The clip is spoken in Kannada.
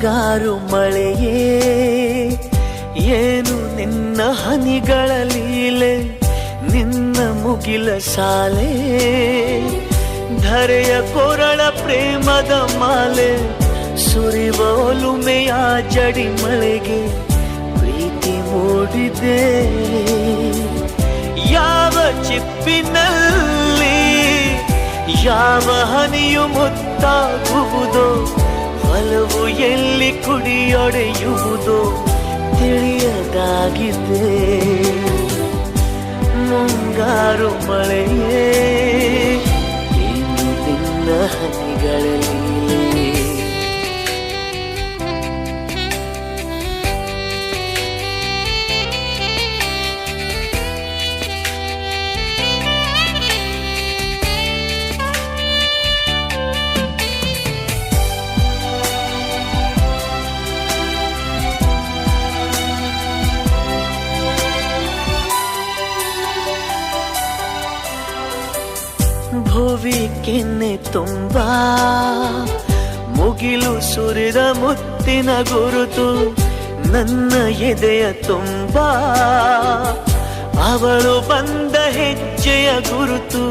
ಮುಂಗಾರು ಮಳೆಯೇ ಏನು ನಿನ್ನ ಹನಿಗಳ ಲೀಲೆ, ನಿನ್ನ ಮುಗಿಲ ಸಾಲೆ ಧರೆಯ ಕೊರಳ ಪ್ರೇಮದ ಮಾಲೆ, ಸುರಿವ ಒಲುಮೆಯ ಜಡಿ ಮಳೆಗೆ ಪ್ರೀತಿ ಮೂಡಿದೆ. ಯಾವ ಚಿಪ್ಪಿನಲ್ಲಿ ಯಾವ ಹನಿಯು ಮುತ್ತಾಗುವುದೋ, ಒಲವು ಎಲ್ಲಿ ಕುಡಿಯೊಡೆಯುವುದೋ ತಿಳಿಯದಾಗಿದೆ. ಮುಂಗಾರು ಮಳೆಯೇ ಏನು ನಿನ್ನ ಹನಿಗಳಲ್ಲಿ. ಭುವಿ ಕೆನ್ನೆ ತುಂಬ ಮುಗಿಲು ಸುರಿದ ಮುತ್ತಿನ ಗುರುತು, ನನ್ನ ಎದೆಯ ತುಂಬ ಅವಳು ಬಂದ ಹೆಜ್ಜೆಯ ಗುರುತು.